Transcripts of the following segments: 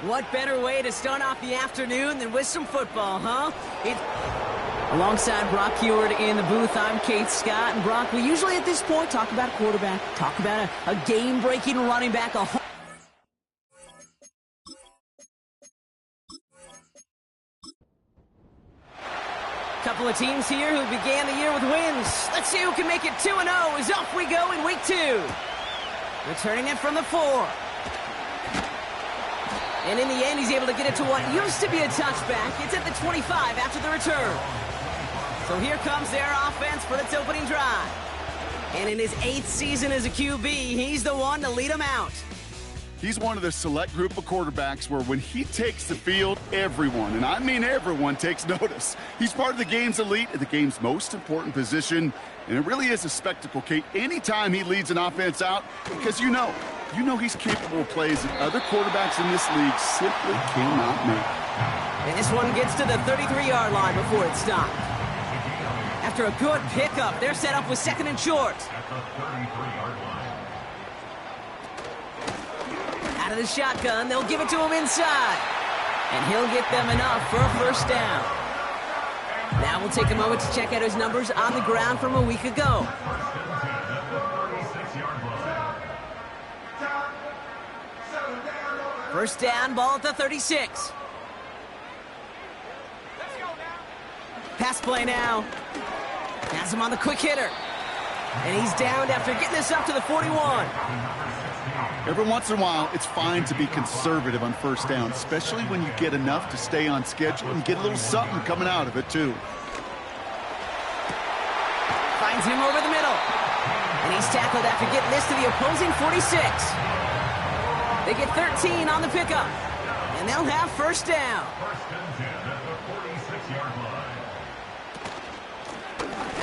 What better way to start off the afternoon than with some football, huh? Alongside Brock Heward in the booth, I'm Kate Scott. And Brock, we usually at this point talk about a quarterback, talk about a game-breaking running back, couple of teams here who began the year with wins. Let's see who can make it 2-0 as off we go in week 2. Returning it from the 4. And in the end, he's able to get it to what used to be a touchback. It's at the 25 after the return. So here comes their offense for its opening drive. And in his 8th season as a QB, he's the one to lead them out. He's one of the select group of quarterbacks where when he takes the field, everyone, and I mean everyone, takes notice. He's part of the game's elite at the game's most important position, and it really is a spectacle, Kate, anytime he leads an offense out, because you know he's capable of plays that other quarterbacks in this league simply cannot make. And this one gets to the 33-yard line before it's stopped. After a good pickup, they're set up with 2nd and short. Out of the shotgun, they'll give it to him inside. And he'll get them enough for a first down. Now we'll take a moment to check out his numbers on the ground from a week ago. First down, ball at the 36. Pass play now. Has him on the quick hitter. And he's downed after getting this up to the 41. Every once in a while, it's fine to be conservative on first down, especially when you get enough to stay on schedule and get a little something coming out of it, too. Finds him over the middle. And he's tackled after getting this to the opposing 46. They get 13 on the pickup. And they'll have first down.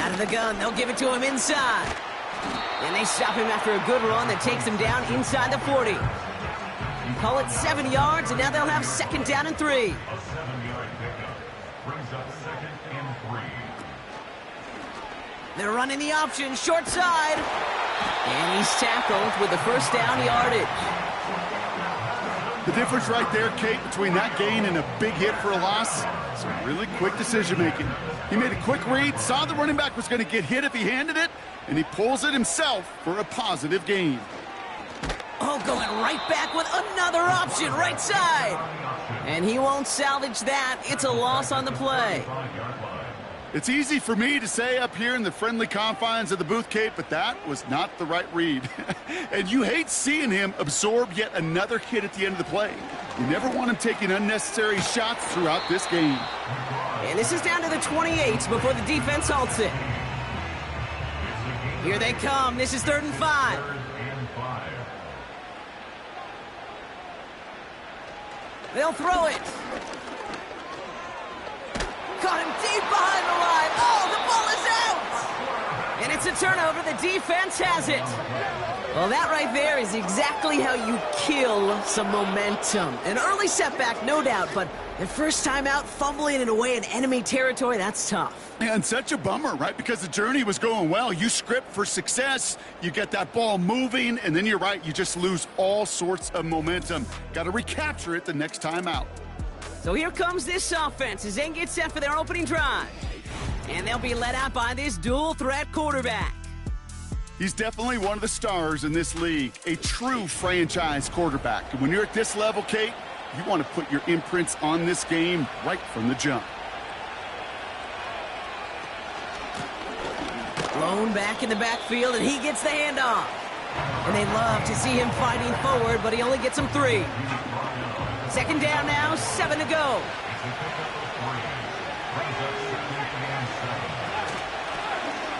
Out of the gun, they'll give it to him inside. And they stop him after a good run that takes him down inside the 40. Call it 7 yards, and now they'll have 2nd down and 3. They're running the option, short side. And he's tackled with the first down yardage. The difference right there, Kate, between that gain and a big hit for a loss, some really quick decision-making. He made a quick read, saw the running back was going to get hit if he handed it, and he pulls it himself for a positive gain. Oh, going right back with another option, right side. And he won't salvage that. It's a loss on the play. It's easy for me to say up here in the friendly confines of the booth, Kate, but that was not the right read. And you hate seeing him absorb yet another hit at the end of the play. You never want him taking unnecessary shots throughout this game. And this is down to the 28 before the defense halts it. Here they come. This is 3rd and 5. They'll throw it. Caught him deep behind the line. Oh, the ball is out! And it's a turnover. The defense has it. Well, that right there is exactly how you kill some momentum. An early setback, no doubt, but the first time out, fumbling it away in enemy territory, that's tough. And such a bummer, right? Because the journey was going well. You script for success, you get that ball moving, and then you're right, you just lose all sorts of momentum. Got to recapture it the next time out. So here comes this offense as they get set for their opening drive. And they'll be led out by this dual-threat quarterback. He's definitely one of the stars in this league, a true franchise quarterback. And when you're at this level, Kate, you want to put your imprints on this game right from the jump. Blown back in the backfield, and he gets the handoff. And they love to see him fighting forward, but he only gets them 3. 2nd down now, 7 to go.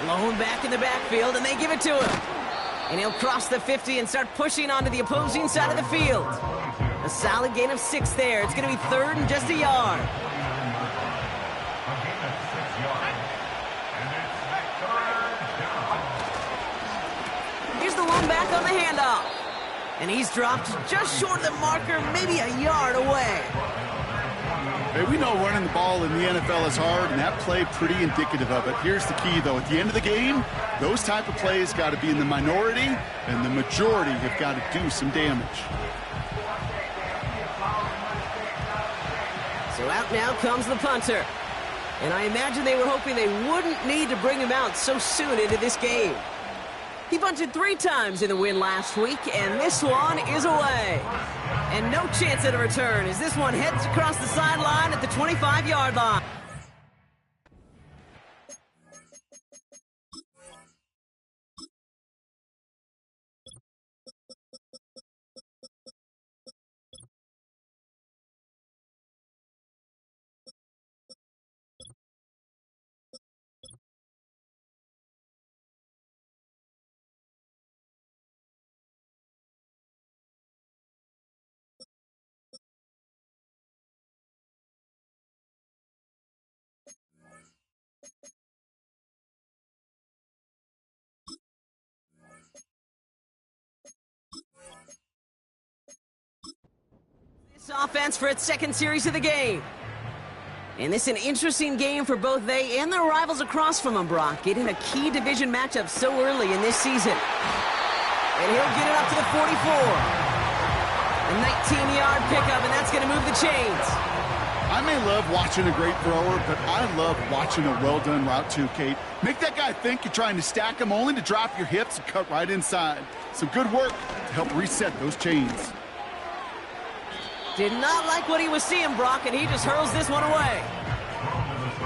Blown back in the backfield, and they give it to him. And he'll cross the 50 and start pushing onto the opposing side of the field. A solid gain of 6 there. It's going to be 3rd and just a yard. Here's the one back on the handoff. And he's dropped just short of the marker, maybe a yard away. Hey, we know running the ball in the NFL is hard, and that play pretty indicative of it. Here's the key, though. At the end of the game, those type of plays got to be in the minority, and the majority have got to do some damage. So out now comes the punter. And I imagine they were hoping they wouldn't need to bring him out so soon into this game. He punted 3 times in the win last week, and this one is away. And no chance at a return as this one heads across the sideline at the 25-yard line. Offense for its second series of the game. And this is an interesting game for both they and their rivals across from them, Brock, getting a key division matchup so early in this season. And he'll get it up to the 44. A 19-yard pickup, and that's going to move the chains. I may love watching a great thrower, but I love watching a well-done route too, Kate. Make that guy think you're trying to stack him only to drop your hips and cut right inside. Some good work to help reset those chains. Did not like what he was seeing, Brock, and he just hurls this one away.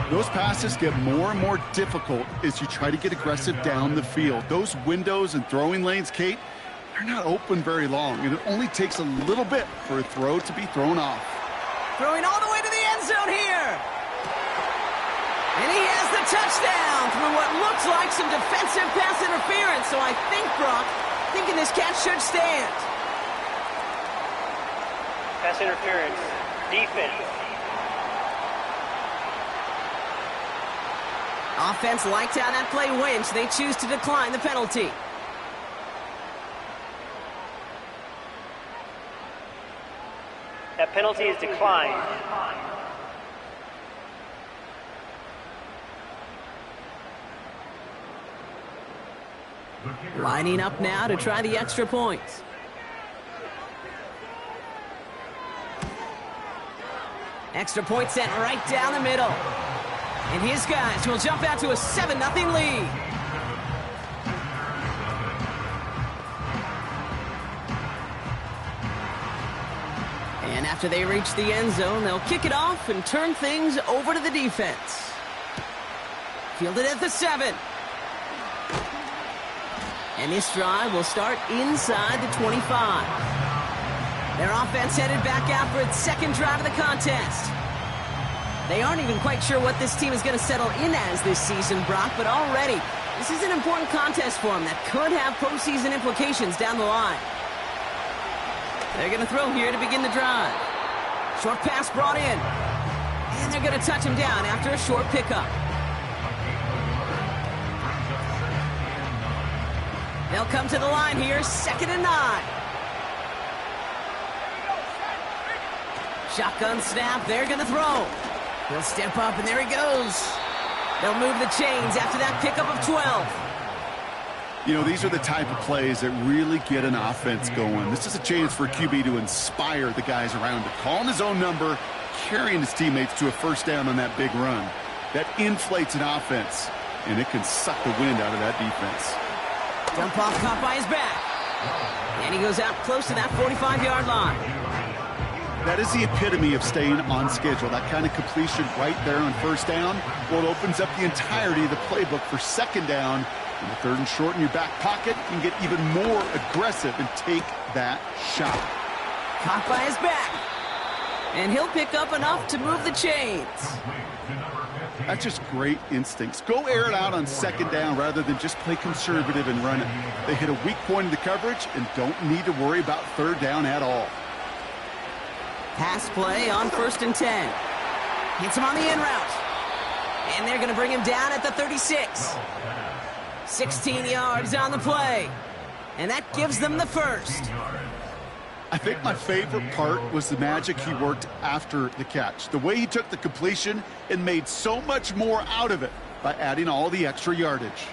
Those passes get more and more difficult as you try to get aggressive down the field. Those windows and throwing lanes, Kate, they're not open very long, and it only takes a little bit for a throw to be thrown off. Throwing all the way to the end zone here. And he has the touchdown through what looks like some defensive pass interference. So I think, Brock, thinking this catch should stand. Pass interference. Defense. Offense liked how that play went, so they choose to decline the penalty. That penalty is declined. Lining up now to try the extra points. Extra point sent right down the middle. And his guys will jump out to a 7-0 lead. And after they reach the end zone, they'll kick it off and turn things over to the defense. Fielded at the 7. And this drive will start inside the 25. Their offense headed back out for its second drive of the contest. They aren't even quite sure what this team is going to settle in as this season, Brock, but already this is an important contest for them that could have postseason implications down the line. They're going to throw here to begin the drive. Short pass brought in. And they're going to touch him down after a short pickup. They'll come to the line here, 2nd and 9. Shotgun snap, they're going to throw. He'll step up, and there he goes. They'll move the chains after that pickup of 12. You know, these are the type of plays that really get an offense going. This is a chance for a QB to inspire the guys around him. Calling his own number, carrying his teammates to a first down on that big run. That inflates an offense, and it can suck the wind out of that defense. Dump off caught by his back. And he goes out close to that 45-yard line. That is the epitome of staying on schedule. That kind of completion right there on first down. Well, it opens up the entirety of the playbook for second down. And the 3rd and short in your back pocket, you can get even more aggressive and take that shot. Caught by his back. And he'll pick up enough to move the chains. That's just great instincts. Go air it out on second down rather than just play conservative and run it. They hit a weak point in the coverage and don't need to worry about third down at all. Pass play on 1st and 10. Hits him on the in route. And they're going to bring him down at the 36. 16 yards on the play. And that gives them the first. I think my favorite part was the magic he worked after the catch. The way he took the completion and made so much more out of it by adding all the extra yardage.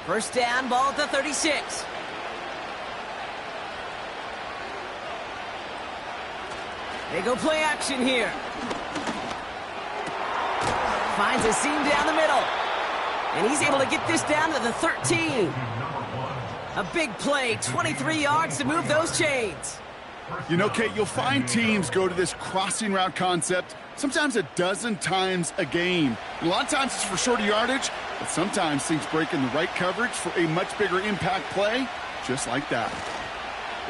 First down, ball at the 36. They go play action here. Finds a seam down the middle. And he's able to get this down to the 13. A big play, 23 yards to move those chains. You know, Kate, you'll find teams go to this crossing route concept sometimes a dozen times a game. A lot of times it's for shorter yardage, but sometimes things break in the right coverage for a much bigger impact play, just like that.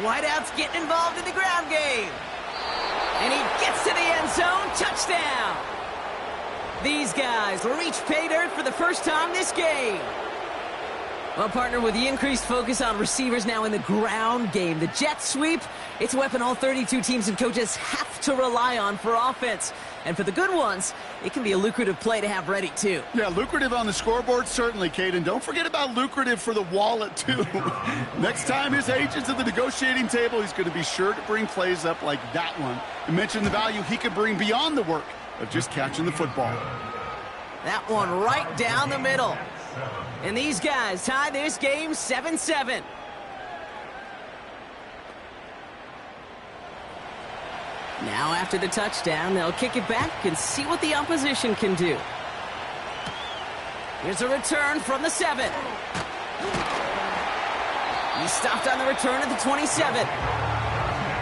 Whiteout's getting involved in the ground game. And he gets to the end zone. Touchdown. These guys will reach pay dirt for the first time this game. Well, partner, with the increased focus on receivers now in the ground game, the jet sweep, it's a weapon all 32 teams and coaches have to rely on for offense. And for the good ones, it can be a lucrative play to have ready, too. Yeah, lucrative on the scoreboard, certainly, Kate. And don't forget about lucrative for the wallet, too. Next time his agent's at the negotiating table, he's going to be sure to bring plays up like that one. You mentioned the value he could bring beyond the work of just catching the football. That one right down the middle. And these guys tie this game 7-7. Now after the touchdown, they'll kick it back and see what the opposition can do. Here's a return from the 7. He stopped on the return at the 27.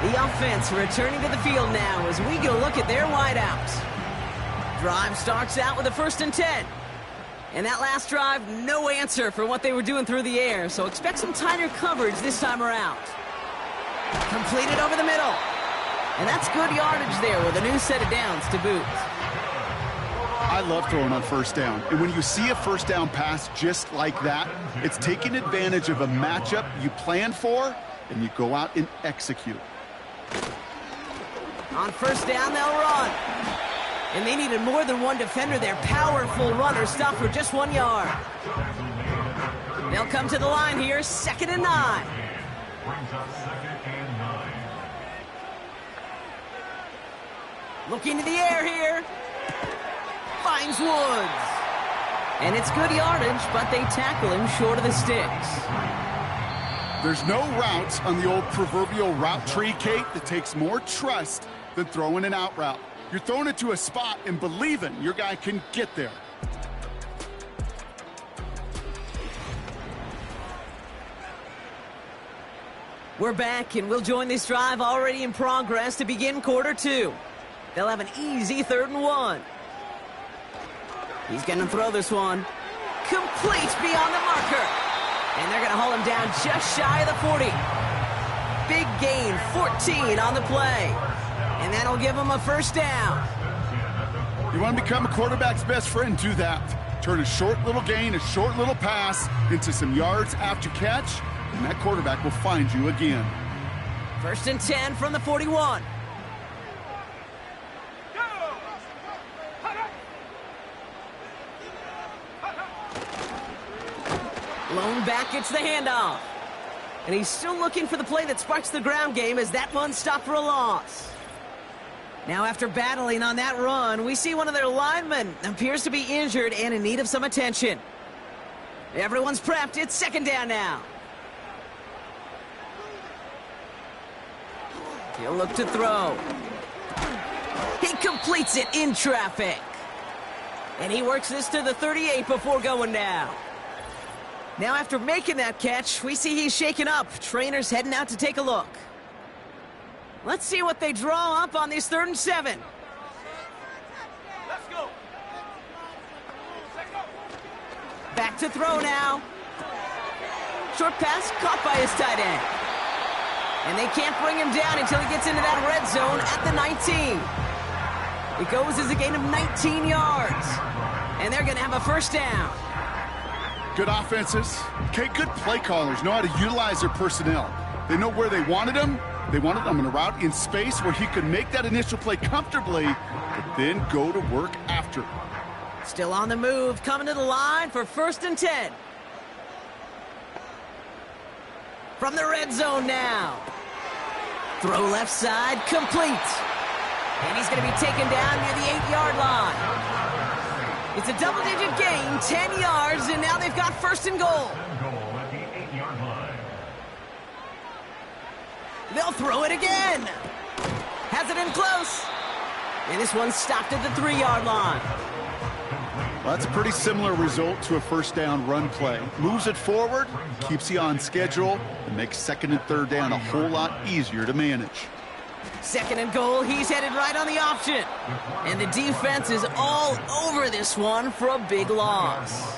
The offense returning to the field now as we get a look at their wideouts. Drive starts out with a 1st and 10. And that last drive, no answer for what they were doing through the air, so expect some tighter coverage this time around. Completed over the middle. And that's good yardage there with a new set of downs to boot. I love throwing on 1st down. And when you see a 1st down pass just like that, it's taking advantage of a matchup you planned for, and you go out and execute. On 1st down, they'll run. And they needed more than one defender there. Powerful runner stopped for just 1 yard. They'll come to the line here, 2nd and 9. Looking to the air here. Finds Woods. And it's good yardage, but they tackle him short of the sticks. There's no routes on the old proverbial route tree, Kate, that takes more trust than throwing an out route. You're throwing it to a spot and believing your guy can get there. We're back, and we'll join this drive already in progress to begin quarter 2. They'll have an easy 3rd and 1. He's going to throw this one. Complete beyond the marker. And they're going to haul him down just shy of the 40. Big gain, 14 on the play. And that'll give him a 1st down. You want to become a quarterback's best friend, do that. Turn a short little gain, a short little pass into some yards after catch, and that quarterback will find you again. 1st and 10 from the 41. Lone back gets the handoff. And he's still looking for the play that sparks the ground game as that one stopped for a loss. Now after battling on that run, we see one of their linemen appears to be injured and in need of some attention. Everyone's prepped. It's 2nd down now. He'll look to throw. He completes it in traffic. And he works this to the 38 before going down. Now after making that catch, we see he's shaken up. Trainers heading out to take a look. Let's see what they draw up on this 3rd and 7. Let's go. Back to throw now. Short pass caught by his tight end. And they can't bring him down until he gets into that red zone at the 19. It goes as a gain of 19 yards. And they're going to have a 1st down. Good offenses. Okay, good play callers know how to utilize their personnel. They know where they wanted them. They wanted them in a route in space where he could make that initial play comfortably, but then go to work after. Still on the move, coming to the line for 1st and 10. From the red zone now. Throw left side, complete. And he's going to be taken down near the 8-yard line. It's a double-digit gain, 10 yards, and now they've got 1st and goal. They'll throw it again. Has it in close. And this one's stopped at the 3-yard line. Well, that's a pretty similar result to a first down run play. Moves it forward, keeps you on schedule, and makes second and third down a whole lot easier to manage. Second and goal, he's headed right on the option. And the defense is all over this one for a big loss.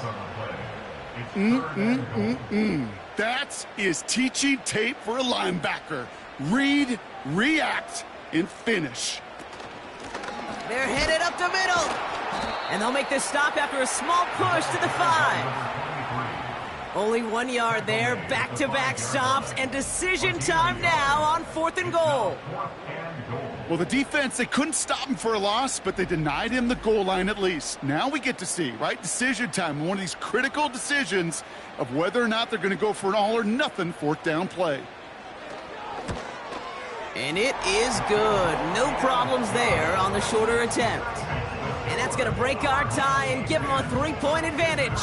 That is teaching tape for a linebacker. Read, react, and finish. They're headed up the middle. And they'll make this stop after a small push to the 5. Only 1 yard there, back-to-back stops, and decision time now on 4th and goal. Well, the defense, they couldn't stop him for a loss, but they denied him the goal line at least. Now we get to see, right? Decision time, one of these critical decisions of whether or not they're going to go for an all-or-nothing 4th down play. And it is good. No problems there on the shorter attempt. And that's going to break our tie and give them a 3-point advantage.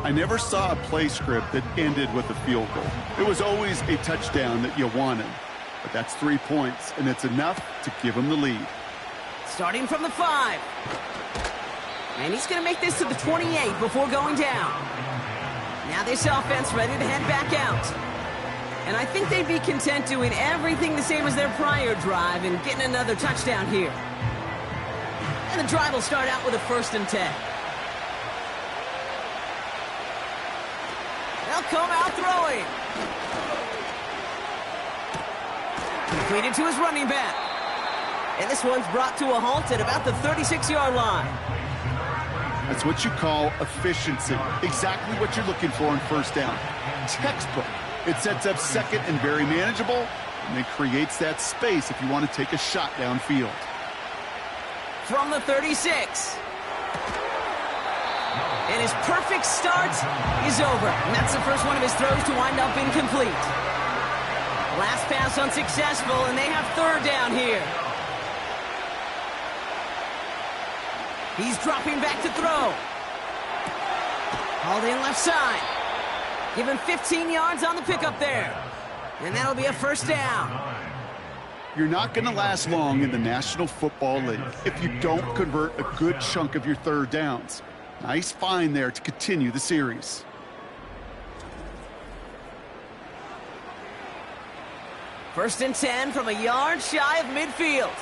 I never saw a play script that ended with a field goal. It was always a touchdown that you wanted. But that's 3 points, and it's enough to give them the lead. Starting from the 5. And he's going to make this to the 28 before going down. Now this offense ready to head back out. And I think they'd be content doing everything the same as their prior drive and getting another touchdown here. And the drive will start out with a 1st and 10. They'll come out throwing. Completed to his running back. And this one's brought to a halt at about the 36-yard line. That's what you call efficiency. Exactly what you're looking for in first down. Textbook. It sets up second and very manageable, and it creates that space if you want to take a shot downfield. From the 36. And his perfect start is over. And that's the first one of his throws to wind up incomplete. Last pass unsuccessful, and they have 3rd down here. He's dropping back to throw. Hauled in left side. Give him 15 yards on the pickup there. And that'll be a 1st down. You're not going to last long in the National Football League if you don't convert a good chunk of your 3rd downs. Nice find there to continue the series. First and 10 from a yard shy of midfield.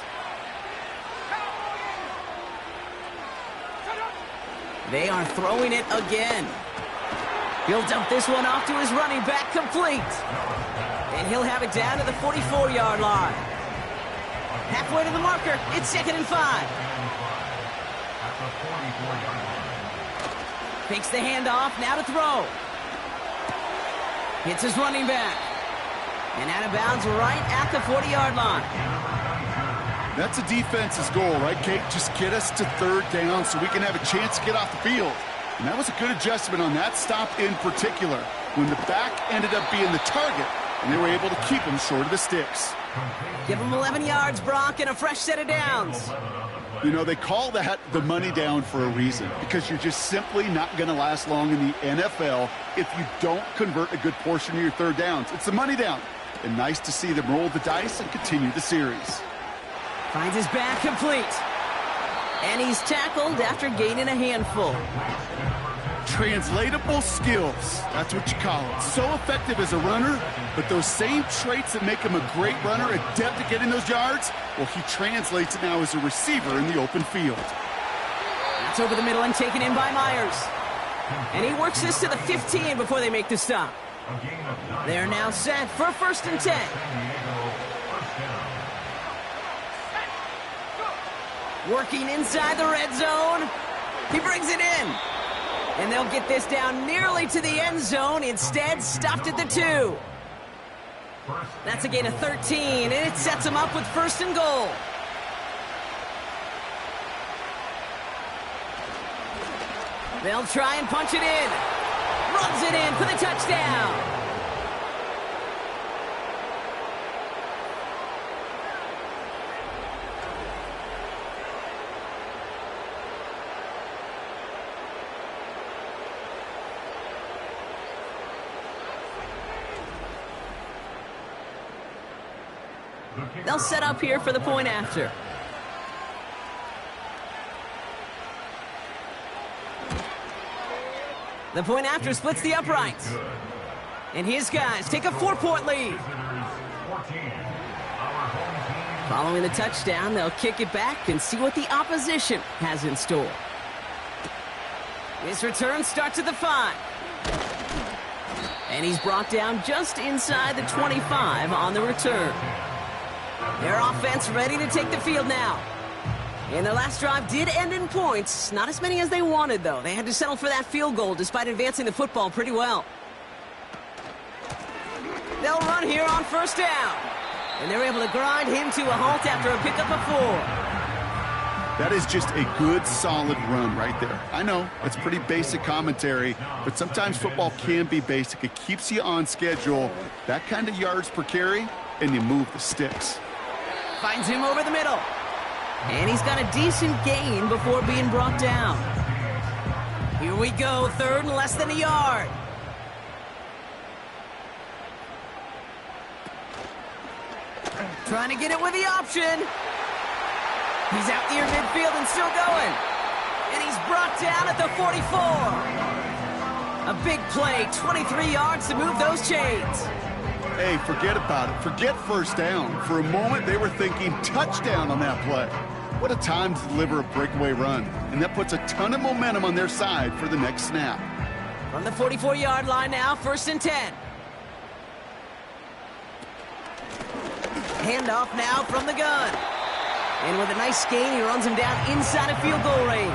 They are throwing it again. He'll dump this one off to his running back, complete. And he'll have it down to the 44-yard line. Halfway to the marker, it's 2nd and 5. Takes the handoff, now to throw. Hits his running back. And out of bounds right at the 40-yard line. That's a defense's goal, right, Kate? Just get us to 3rd down so we can have a chance to get off the field. And that was a good adjustment on that stop in particular, when the back ended up being the target, and they were able to keep him short of the sticks. Give him 11 yards, Brock, and a fresh set of downs. You know, they call that the money down for a reason, because you're just simply not going to last long in the NFL if you don't convert a good portion of your 3rd downs. It's the money down. And nice to see them roll the dice and continue the series. Finds his back, complete. And he's tackled after gaining a handful. Translatable skills. That's what you call it. So effective as a runner, but those same traits that make him a great runner, adept at getting those yards, well, he translates it now as a receiver in the open field. That's over the middle and taken in by Myers. And he works this to the 15 before they make the stop. They're now set for 1st and 10. Working inside the red zone. He brings it in. And they'll get this down nearly to the end zone. Instead, stopped at the 2. That's a gain of 13, and it sets them up with 1st and goal. They'll try and punch it in. Runs it in for the touchdown. They'll set up here for the point after. The point after splits the uprights. And his guys take a 4-point lead. Following the touchdown, they'll kick it back and see what the opposition has in store. His return starts at the 5. And he's brought down just inside the 25 on the return. Their offense ready to take the field now. And their last drive did end in points. Not as many as they wanted, though. They had to settle for that field goal despite advancing the football pretty well. They'll run here on first down. And they're able to grind him to a halt after a pickup of 4. That is just a good, solid run right there. I know, it's pretty basic commentary, but sometimes football can be basic. It keeps you on schedule. That kind of yards per carry, and you move the sticks. Finds him over the middle. And he's got a decent gain before being brought down. Here we go, 3rd and less than a yard. Trying to get it with the option. He's out near midfield and still going. And he's brought down at the 44. A big play, 23 yards to move those chains. Hey, forget about it. Forget first down. For a moment, they were thinking touchdown on that play. What a time to deliver a breakaway run. And that puts a ton of momentum on their side for the next snap. From the 44-yard line now, 1st and 10. Handoff now from the gun. And with a nice gain, he runs him down inside of field goal range.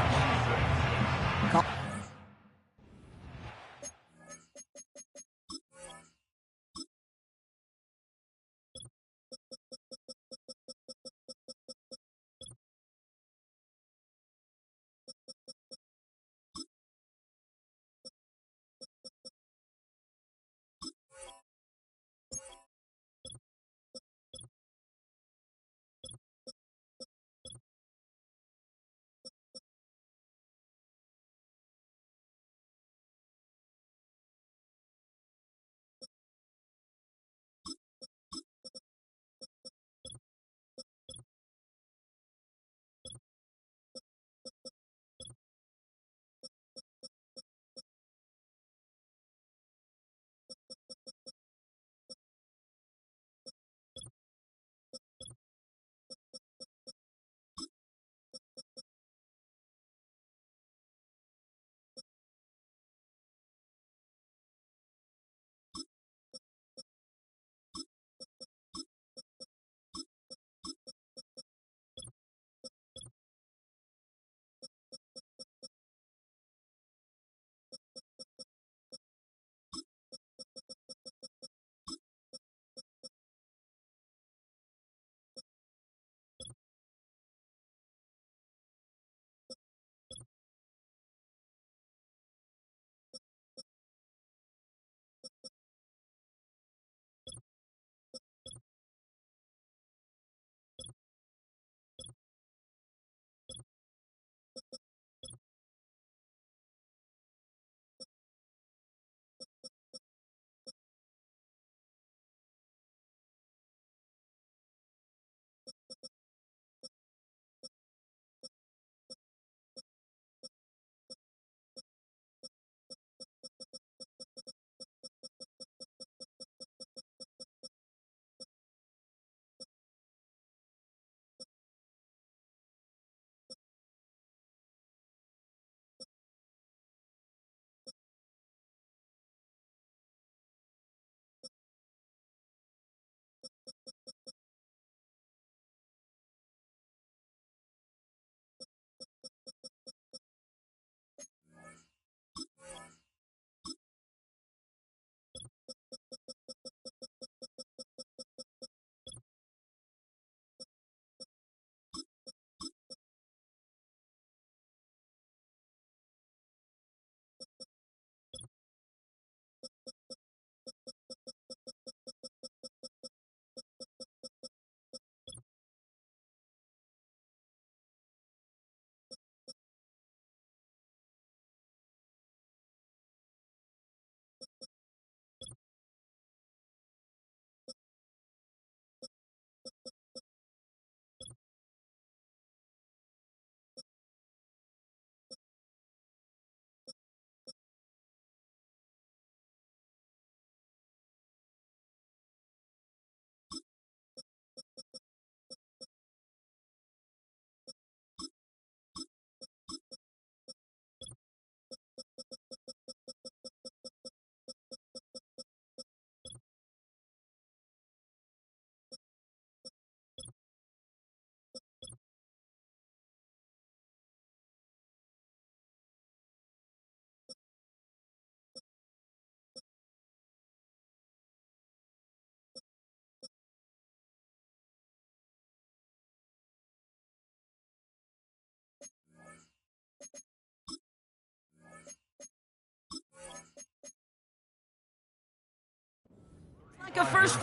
Like a first.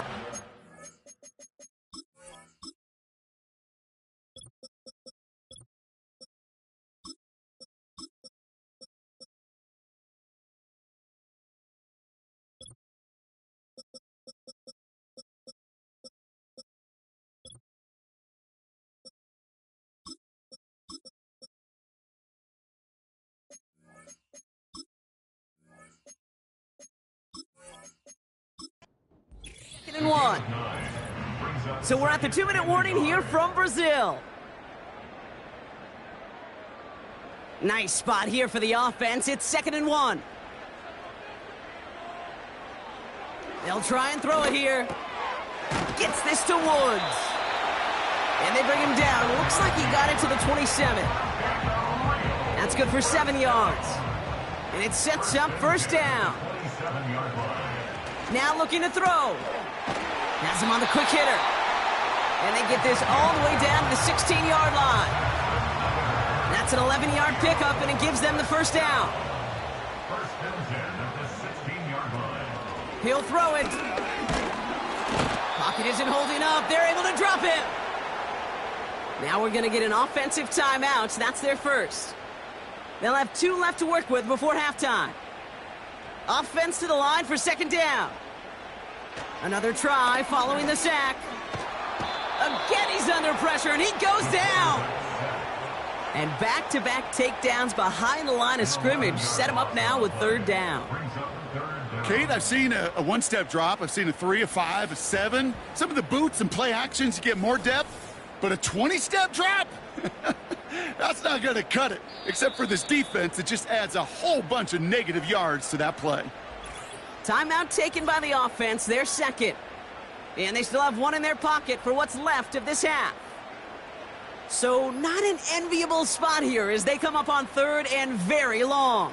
And 1. So we're at the 2-minute warning here from Brazil. Nice spot here for the offense. It's 2nd and 1. They'll try and throw it here. Gets this to Woods. And they bring him down. Looks like he got it to the 27. That's good for 7 yards. And it sets up first down. Now looking to throw. Has him on the quick hitter. And they get this all the way down to the 16-yard line. That's an 11-yard pickup, and it gives them the first down. He'll throw it. Pocket isn't holding up. They're able to drop it. Now we're going to get an offensive timeout. That's their first. They'll have 2 left to work with before halftime. Offense to the line for 2nd down. Another try following the sack. Again, he's under pressure, and he goes down. And back-to-back takedowns behind the line of scrimmage set him up now with 3rd down. Kate, I've seen a one-step drop. I've seen a 3, a 5, a 7. Some of the boots and play actions, you get more depth. But a 20-step drop? That's not going to cut it. Except for this defense, it just adds a whole bunch of negative yards to that play. Timeout taken by the offense, their 2nd. And they still have 1 in their pocket for what's left of this half. So not an enviable spot here as they come up on 3rd and very long.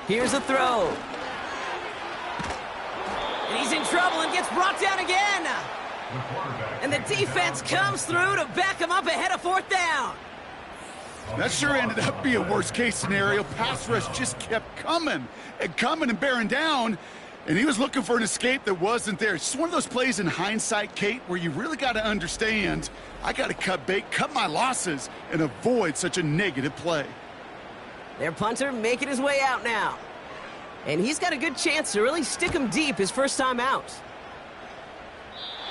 Here's a throw. And he's in trouble and gets brought down again. And the defense comes through to back him up ahead of 4th down. That sure ended up being a worst-case scenario. Pass rush just kept coming and bearing down, and he was looking for an escape that wasn't there. It's just one of those plays in hindsight, Kate, where you really got to understand, I got to cut bait, cut my losses, and avoid such a negative play. Their punter making his way out now. And he's got a good chance to really stick him deep his first time out.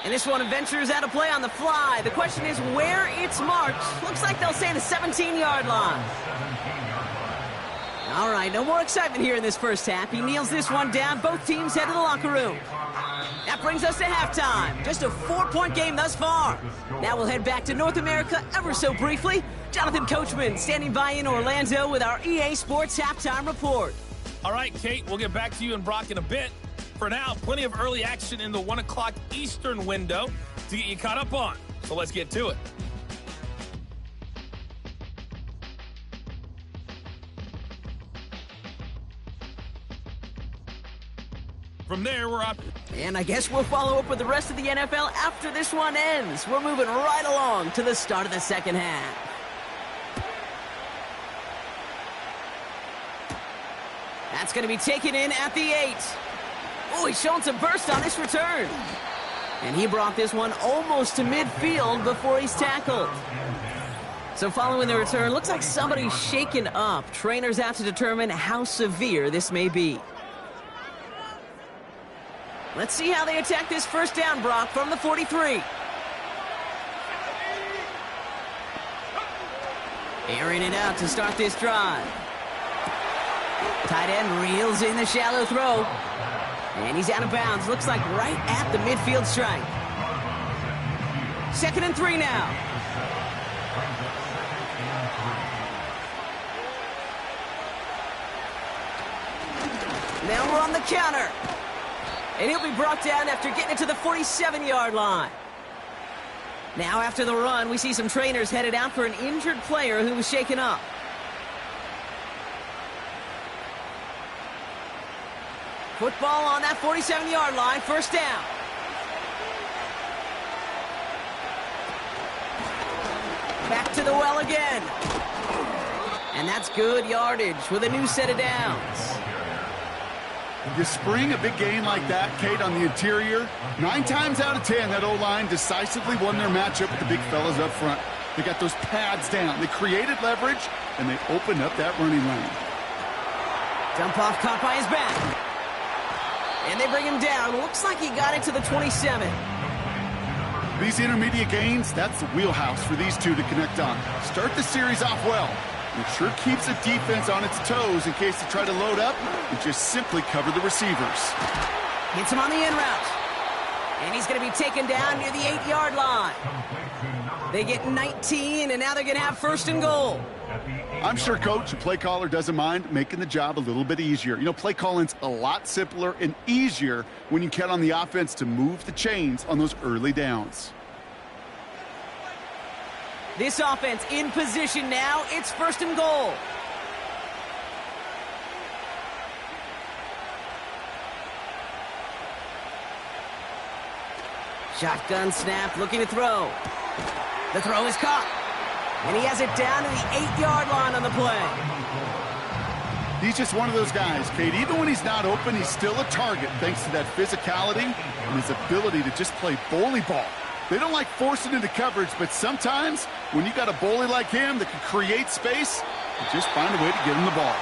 And this one ventures out of play on the fly. The question is where it's marked. Looks like they'll say the 17-yard line. All right, no more excitement here in this first half. He kneels this one down. Both teams head to the locker room. That brings us to halftime. Just a 4-point game thus far. Now we'll head back to North America ever so briefly. Jonathan Coachman standing by in Orlando with our EA Sports Halftime Report. All right, Kate, we'll get back to you and Brock in a bit. For now, plenty of early action in the 1 o'clock Eastern window to get you caught up on. So let's get to it. From there, we're up. And I guess we'll follow up with the rest of the NFL after this one ends. We're moving right along to the start of the second half. That's going to be taken in at the 8. Oh, he's showing some burst on this return. And he brought this one almost to midfield before he's tackled. So following the return, looks like somebody's shaken up. Trainers have to determine how severe this may be. Let's see how they attack this first down, Brock, from the 43. Airing it out to start this drive. Tight end reels in the shallow throw. And he's out of bounds. Looks like right at the midfield stripe. 2nd and 3 now. Now we're on the counter. And he'll be brought down after getting it to the 47-yard line. Now after the run, we see some trainers headed out for an injured player who was shaken up. Football on that 47-yard line, first down. Back to the well again. And that's good yardage with a new set of downs. You spring a big game like that, Kate, on the interior, 9 times out of 10, that O-line decisively won their matchup with the big fellas up front. They got those pads down. They created leverage, and they opened up that running lane. Dump off caught by his back. And they bring him down. Looks like he got it to the 27. These intermediate gains, that's the wheelhouse for these two to connect on. Start the series off well. It sure keeps the defense on its toes in case they try to load up and just simply cover the receivers. Hits him on the in route. And he's going to be taken down near the 8-yard line. They get 19, and now they're going to have first and goal. I'm sure, Coach, the play caller doesn't mind making the job a little bit easier. You know, play calling's a lot simpler and easier when you count on the offense to move the chains on those early downs. This offense in position now. It's first and goal. Shotgun snap, looking to throw. The throw is caught. And he has it down to the 8-yard line on the play. He's just one of those guys, Kate. Even when he's not open, he's still a target thanks to that physicality and his ability to just play bully ball. They don't like forcing into coverage, but sometimes when you got a bully like him that can create space, you just find a way to get him the ball.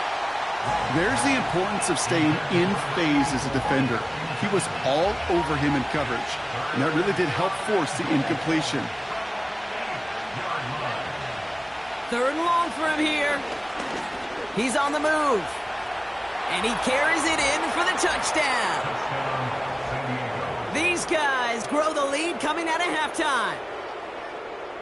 There's the importance of staying in phase as a defender. He was all over him in coverage, and that really did help force the incompletion. Third and long for him here. He's on the move. And he carries it in for the touchdown. These guys grow the lead coming out of halftime.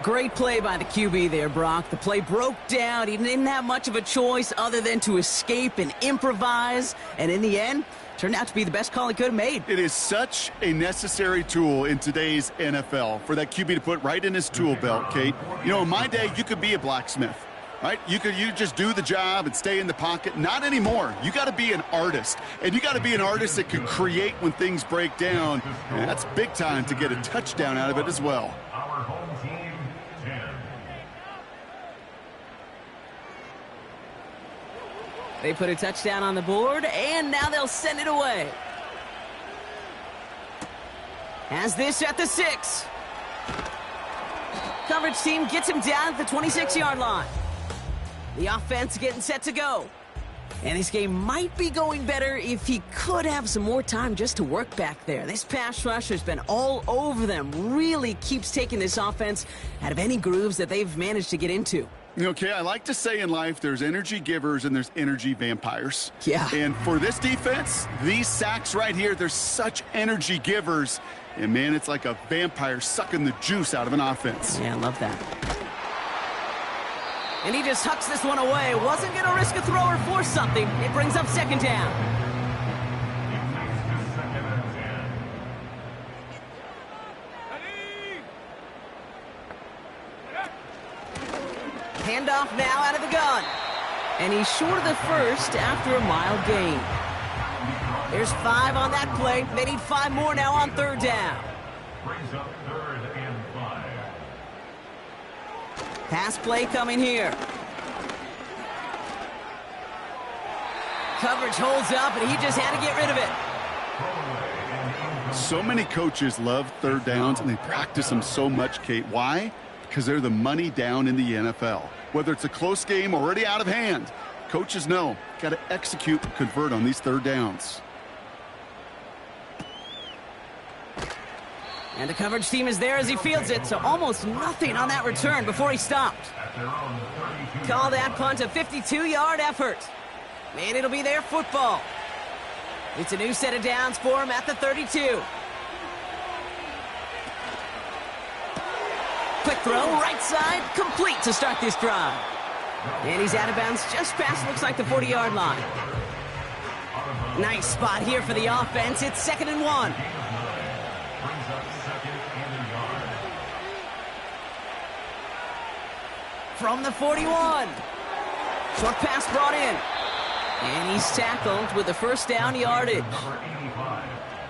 Great play by the QB there, Brock. The play broke down. He didn't have much of a choice other than to escape and improvise. And in the end, turned out to be the best call he could have made. It is such a necessary tool in today's NFL for that QB to put right in his tool belt, Kate. You know, in my day, you could be a blacksmith, right? You just do the job and stay in the pocket. Not anymore. You got to be an artist, and you got to be an artist that can create when things break down. And that's big time to get a touchdown out of it as well. They put a touchdown on the board, and now they'll send it away. Has this at the 6. Coverage team gets him down at the 26-yard line. The offense getting set to go. And this game might be going better if he could have some more time just to work back there. This pass rush has been all over them. Really keeps taking this offense out of any grooves that they've managed to get into. Okay, I like to say in life there's energy givers and there's energy vampires. Yeah. And for this defense, these sacks right here, they're such energy givers. And, man, it's like a vampire sucking the juice out of an offense. Yeah, I love that. And he just hucks this one away. Wasn't going to risk a throw or force something. It brings up second down. Handoff now out of the gun. And he's short of the first after a mild gain. There's 5 on that play. They need 5 more now on third down. Brings up 3rd and 5. Pass play coming here. Coverage holds up, and he just had to get rid of it. So many coaches love third downs, and they practice them so much, Kate. Why? Because they're the money down in the NFL. Whether it's a close game already out of hand, coaches know, got to execute and convert on these third downs. And the coverage team is there as he fields it, so almost nothing on that return before he stopped. Call that punt a 52-yard effort. And it'll be their football. It's a new set of downs for him at the 32. Quick throw, right side, complete to start this drive. And he's out of bounds just past, looks like, the 40-yard line. Nice spot here for the offense. It's 2nd and 1. From the 41. Short pass brought in. And he's tackled with the first down yardage.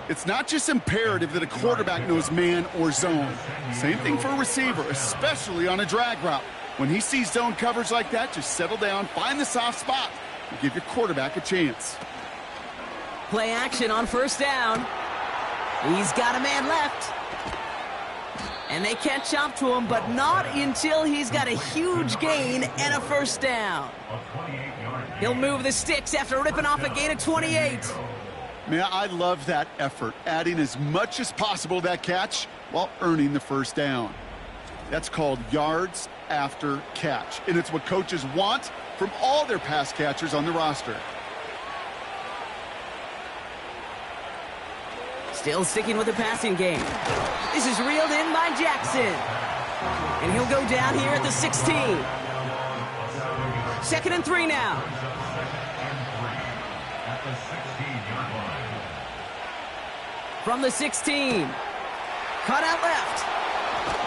It's not just imperative that a quarterback knows man or zone. Same thing for a receiver, especially on a drag route. When he sees zone coverage like that, just settle down, find the soft spot, and give your quarterback a chance. play action on first down. He's got a man left. And they catch up to him, but not until he's got a huge gain and a first down. He'll move the sticks after ripping off a gain of 28. Man, I love that effort, adding as much as possible to that catch while earning the first down. That's called yards after catch, and it's what coaches want from all their pass catchers on the roster. Still sticking with the passing game. This is reeled in by Jackson. And he'll go down here at the 16. 2nd and 3 now. From the 16. Cut out left.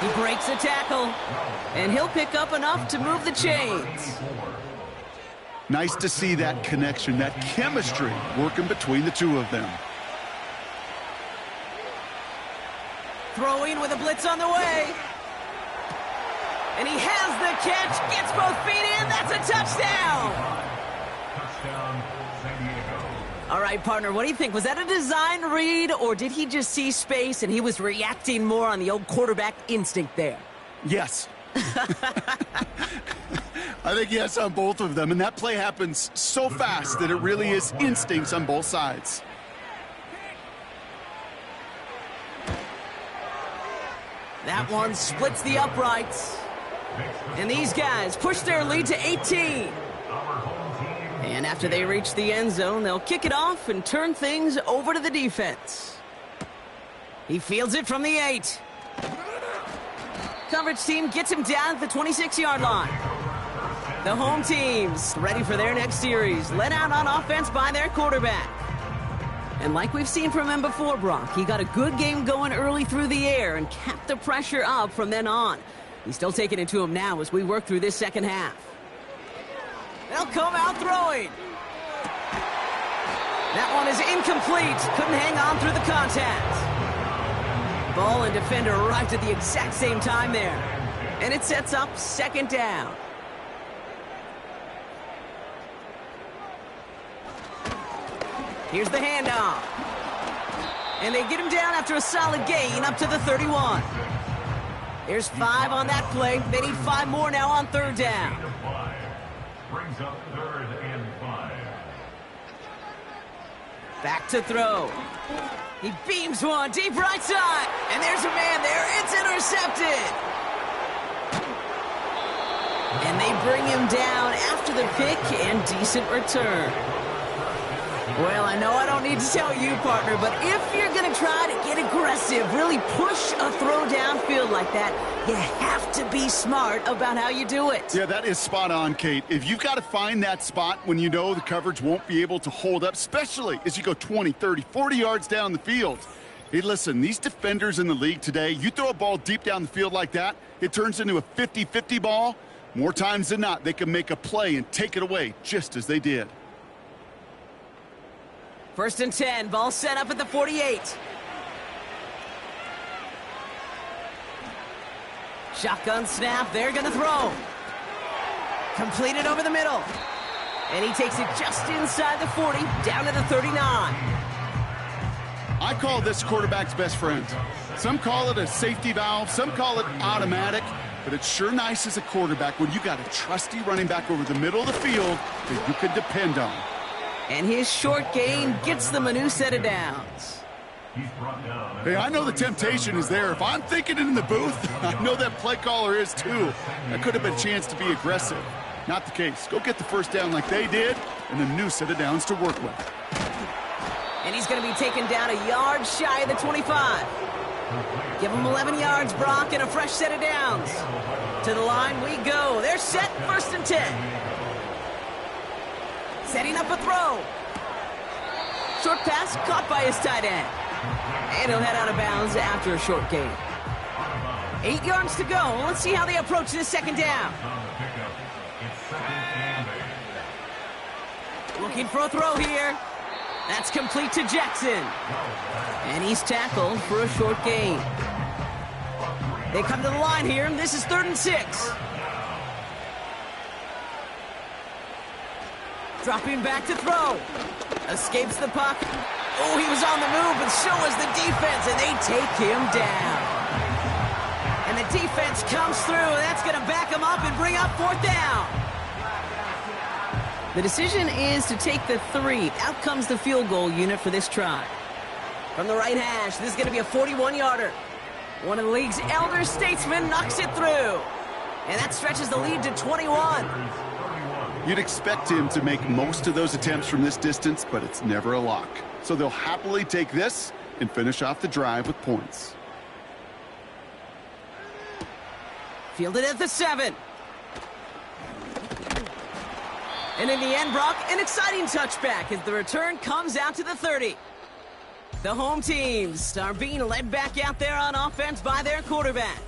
He breaks a tackle. And he'll pick up enough to move the chains. Nice to see that connection, that chemistry working between the two of them. Throwing with a blitz on the way. And he has the catch. Gets both feet in. That's a touchdown. Touchdown, San Diego. All right, partner, what do you think? Was that a design read, or did he just see space and he was reacting more on the old quarterback instinct there? Yes. I think yes on both of them, and that play happens so fast that it really is instincts on both sides. That one splits the uprights. And these guys push their lead to 18. And after they reach the end zone, they'll kick it off and turn things over to the defense. He fields it from the 8. Coverage team gets him down at the 26-yard line. The home team's ready for their next series, led out on offense by their quarterback. And like we've seen from him before, Brock, he got a good game going early through the air and kept the pressure up from then on. He's still taking it to him now as we work through this second half. They'll come out throwing. That one is incomplete. Couldn't hang on through the contact. Ball and defender arrived at the exact same time there. And it sets up 2nd down. Here's the handoff. And they get him down after a solid gain up to the 31. There's 5 on that play. They need 5 more now on 3rd down. Brings up 3rd and 5. Back to throw. He beams one deep right side. And there's a man there. It's intercepted. And they bring him down after the pick and decent return. Well, I know I don't need to tell you, partner, but if you're going to try to get aggressive, really push a throw downfield like that, you have to be smart about how you do it. Yeah, that is spot on, Kate. If you've got to find that spot when you know the coverage won't be able to hold up, especially as you go 20, 30, 40 yards down the field. Hey, listen, these defenders in the league today, you throw a ball deep down the field like that, it turns into a 50-50 ball. More times than not, they can make a play and take it away just as they did. 1st and 10, ball set up at the 48. Shotgun snap, they're gonna throw. Completed over the middle. And he takes it just inside the 40, down to the 39. I call this quarterback's best friend. Some call it a safety valve, some call it automatic, but it's sure nice as a quarterback when you got a trusty running back over the middle of the field that you can depend on. And his short gain gets them a new set of downs. Hey, I know the temptation is there. If I'm thinking it in the booth, I know that play caller is too. That could have been a chance to be aggressive. Not the case. Go get the first down like they did, and a new set of downs to work with. And he's going to be taken down a yard shy of the 25. Give him 11 yards, Brock, and a fresh set of downs. To the line we go. They're set, 1st and 10. Setting up a throw. Short pass caught by his tight end. And he'll head out of bounds after a short gain. 8 yards to go. Let's see how they approach this 2nd down. Looking for a throw here. That's complete to Jackson. And he's tackled for a short gain. They come to the line here. This is 3rd and 6. Dropping back to throw. Escapes the pocket. Oh, he was on the move, but so was the defense, and they take him down. And the defense comes through, and that's going to back him up and bring up 4th down. The decision is to take the 3. Out comes the field goal unit for this try. From the right hash, this is going to be a 41-yarder. One of the league's elder statesmen knocks it through. And that stretches the lead to 21. You'd expect him to make most of those attempts from this distance, but it's never a lock. So they'll happily take this and finish off the drive with points. Fielded at the 7. And in the end, Brock, an exciting touchback as the return comes out to the 30. The home teams are being led back out there on offense by their quarterback.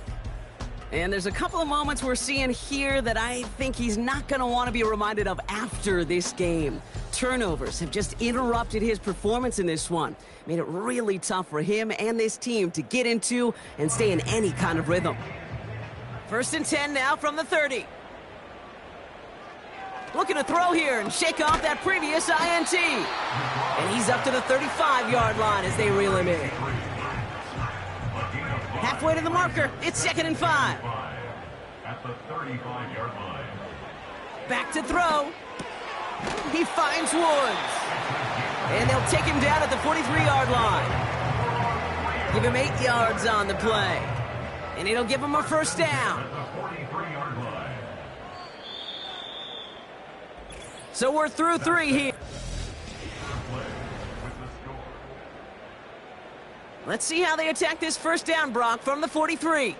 And there's a couple of moments we're seeing here that I think he's not going to want to be reminded of after this game. Turnovers have just interrupted his performance in this one. Made it really tough for him and this team to get into and stay in any kind of rhythm. 1st and 10 now from the 30. Looking to throw here and shake off that previous INT. And he's up to the 35-yard line as they reel him in. Halfway to the marker, it's 2nd and 5. At the 35-yard line. Back to throw. He finds Woods. And they'll take him down at the 43-yard line. Give him 8 yards on the play. And it'll give him a 1st down. So we're through 3 here. Let's see how they attack this 1st down, Brock, from the 43.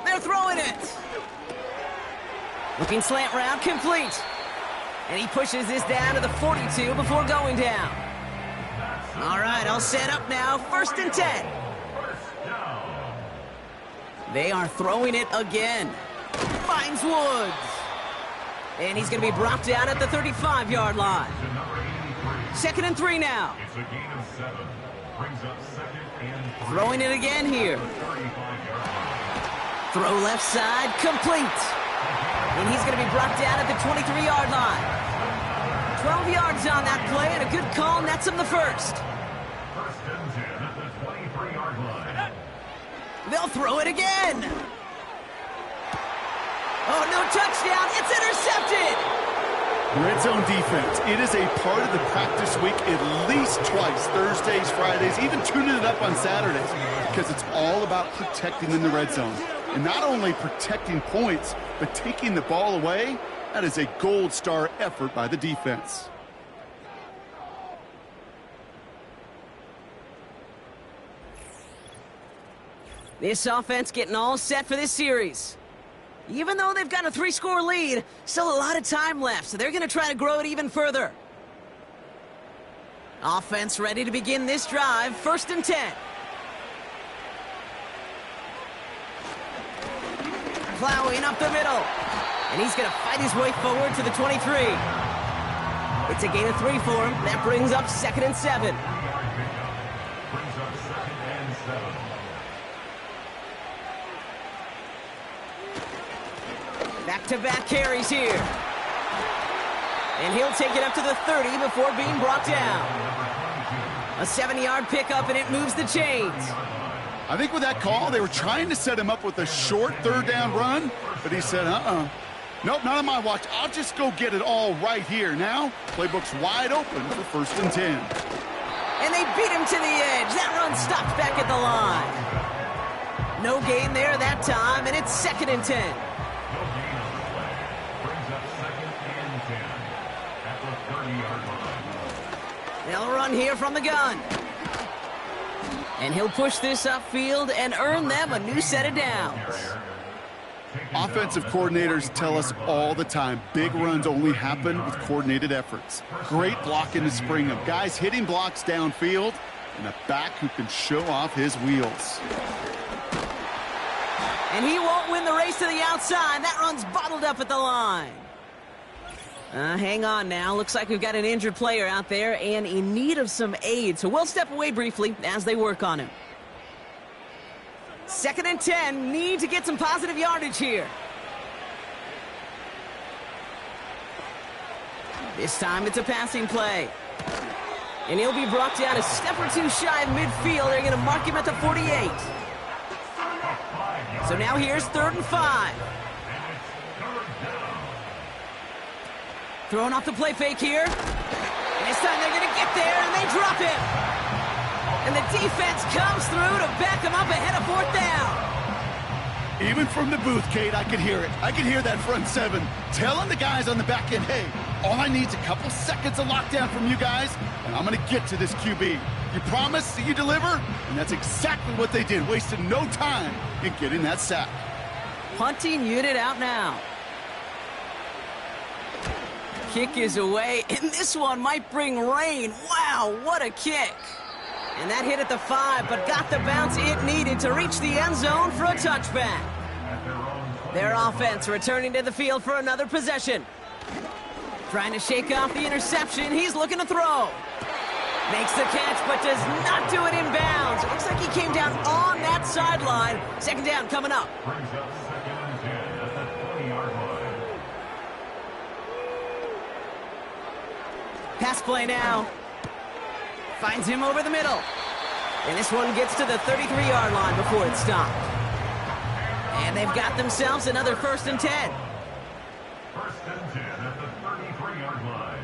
They're throwing it. Looking slant route, complete. And he pushes this down to the 42 before going down. All right, all set up now. 1st and 10. They are throwing it again. Finds Woods. And he's going to be brought down at the 35-yard line. 2nd and 3 now. It's a gain of 7. Brings up 2nd and 3. Throwing it again here. Throw left side, complete. And he's going to be brought down at the 23-yard line. 12 yards on that play, and a good call nets him the 1st. 1st and 10 at the 23-yard line. They'll throw it again. Oh, no touchdown. It's intercepted. Red zone defense. It is a part of the practice week at least twice, Thursdays, Fridays, even tuning it up on Saturdays, because it's all about protecting in the red zone. And not only protecting points, but taking the ball away. That is a gold star effort by the defense. This offense getting all set for this series. Even though they've got a 3-score lead, still a lot of time left, so they're going to try to grow it even further. Offense ready to begin this drive, 1st and 10. Plowing up the middle. And he's going to fight his way forward to the 23. It's a gain of 3 for him. That brings up 2nd and 7. Brings up 2nd and 7. Back-to-back carries here. And he'll take it up to the 30 before being brought down. A 70-yard pickup, and it moves the chains. I think with that call, they were trying to set him up with a short 3rd down run, but he said, nope, not on my watch. I'll just go get it all right here. Now, playbook's wide open for 1st and 10. And they beat him to the edge. That run stopped back at the line. No gain there that time, and it's 2nd and 10. No gain on the play. Brings up 2nd and 10 at the 30-yard line. They'll run here from the gun. And he'll push this upfield and earn them a new set of downs. Offensive coordinators tell us all the time, big runs only happen with coordinated efforts. Great block in the spring of guys hitting blocks downfield and a back who can show off his wheels. And he won't win the race to the outside. That run's bottled up at the line. Hang on now. Looks like we've got an injured player out there and in need of some aid. So we'll step away briefly as they work on him. 2nd and 10. Need to get some positive yardage here. This time it's a passing play. And he'll be brought down a step or two shy of midfield. They're going to mark him at the 48. So now here's 3rd and 5. Throwing off the play fake here. And this time they're going to get there, and they drop him. And the defense comes through to back him up ahead of 4th down. Even from the booth, Kate, I could hear it. I could hear that front 7 telling the guys on the back end, hey, all I need is a couple seconds of lockdown from you guys, and I'm going to get to this QB. You promise that you deliver? And that's exactly what they did, wasted no time in getting that sack. Punting unit out now. Kick is away, and this one might bring rain. Wow, what a kick. And that hit at the 5, but got the bounce it needed to reach the end zone for a touchback. Their offense returning to the field for another possession. Trying to shake off the interception. He's looking to throw. Makes the catch, but does not do it in bounds. It looks like he came down on that sideline. 2nd down coming up. Brings up 2nd and 10 at the 20-yard line. Pass play now. Finds him over the middle. And this one gets to the 33-yard line before it's stopped. And they've got themselves another 1st and 10. 1st and 10 at the 33-yard line.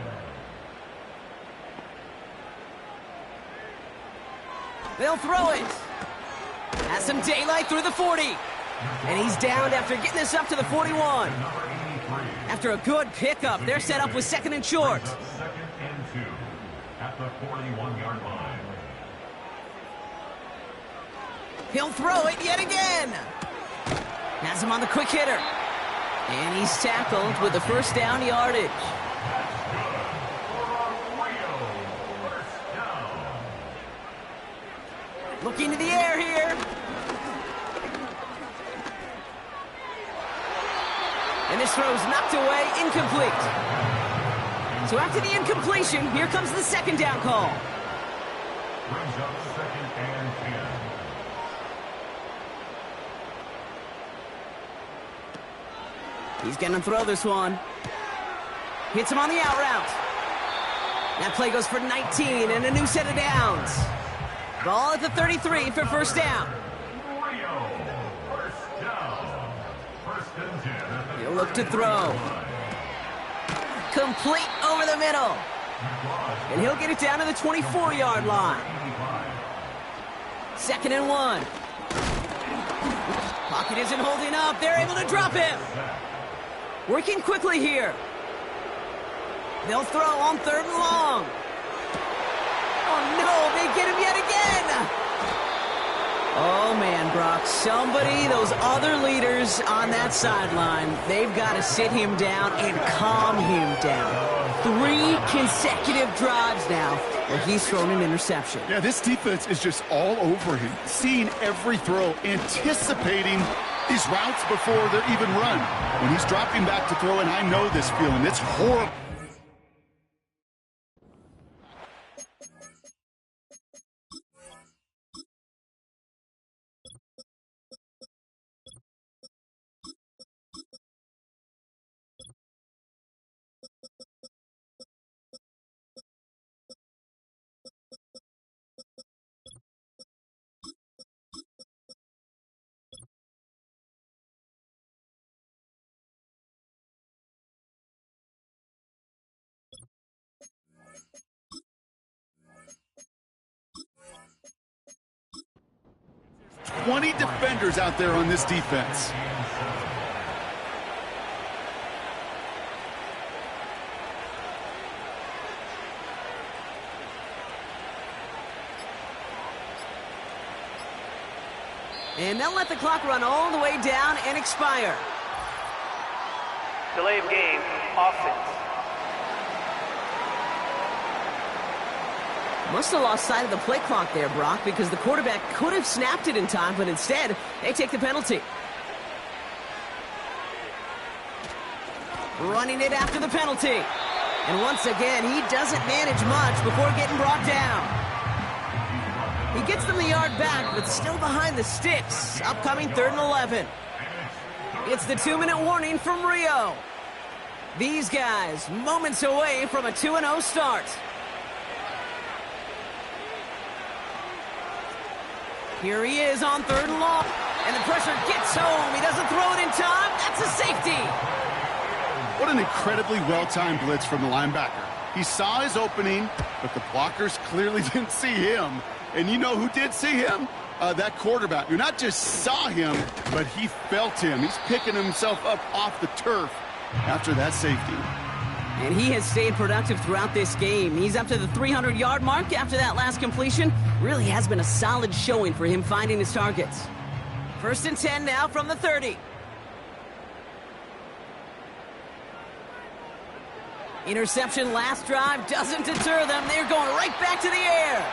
They'll throw it. Has some daylight through the 40. And he's downed after getting this up to the 41. After a good pickup, they're set up with 2nd and short. 2nd and 2 at the 41-yard line. He'll throw it yet again. Has him on the quick hitter. And he's tackled with the 1st down yardage. Looking to the air here. And this throw's knocked away, incomplete. So after the incompletion, here comes the 2nd down call. Brings up 2nd and 10. He's going to throw this one. Hits him on the out route. That play goes for 19 and a new set of downs. Ball at the 33 for 1st down. Rio, 1st down. 1st and 10 at the He'll look to throw. Complete over the middle. And he'll get it down to the 24-yard line. 2nd and 1. Pocket isn't holding up. They're able to drop him. Working quickly here. They'll throw on 3rd and long. Oh, no, they get him yet again. Oh, man, Brock, somebody, those other leaders on that sideline, they've got to sit him down and calm him down. 3 consecutive drives now where he's thrown an interception. Yeah, this defense is just all over him, seeing every throw, anticipating these routes before they're even run. When he's dropping back to throw, and I know this feeling, it's horrible. There's 20 defenders out there on this defense. And they'll let the clock run all the way down and expire. Delay of game, offense. Must have lost sight of the play clock there, Brock, because the quarterback could have snapped it in time, but instead, they take the penalty. Running it after the penalty. And once again, he doesn't manage much before getting brought down. He gets them the yard back, but still behind the sticks. Upcoming 3rd and 11. It's the 2-minute warning from Rio. These guys, moments away from a 2-0 start. Here he is on 3rd and long. And the pressure gets home. He doesn't throw it in time. That's a safety. What an incredibly well-timed blitz from the linebacker. He saw his opening, but the blockers clearly didn't see him. And you know who did see him? That quarterback, who not just saw him, but he felt him. He's picking himself up off the turf after that safety. And he has stayed productive throughout this game. He's up to the 300-yard mark after that last completion. Really has been a solid showing for him finding his targets. 1st and 10 now from the 30. Interception last drive doesn't deter them. They're going right back to the air.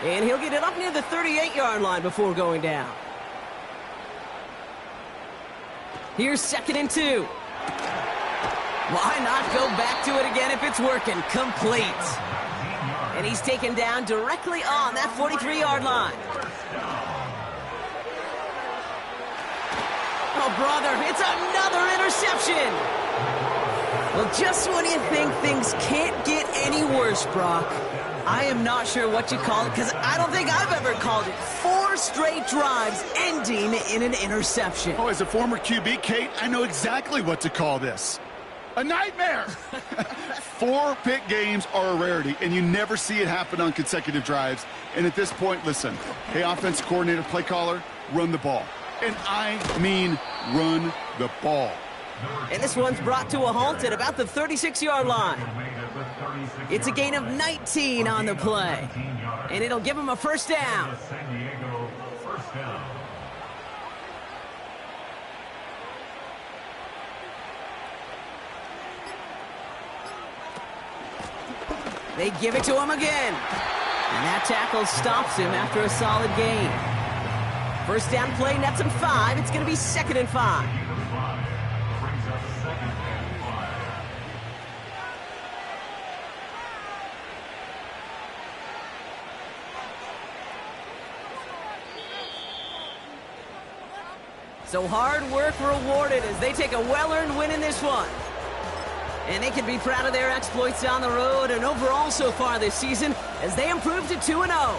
And he'll get it up near the 38-yard line before going down. Here's 2nd and 2. Why not go back to it again if it's working? Complete. And he's taken down directly on that 43-yard line. Oh, brother, it's another interception. Well, just when you think things can't get any worse, Brock, I am not sure what you call it, because I don't think I've ever called it 4 straight drives ending in an interception. Oh, as a former QB, Kate, I know exactly what to call this. A nightmare! 4 pick games are a rarity, and you never see it happen on consecutive drives. And at this point, listen, hey, offensive coordinator, play caller, run the ball. And I mean run the ball. And this one's brought to a halt at about the 36-yard line. It's a gain of 19 on the play. And it'll give him a 1st down. They give it to him again. And that tackle stops him after a solid gain. 1st down play nets him 5. It's going to be 2nd and 5. So hard work rewarded as they take a well-earned win in this one. And they can be proud of their exploits on the road and overall so far this season as they improve to 2-0.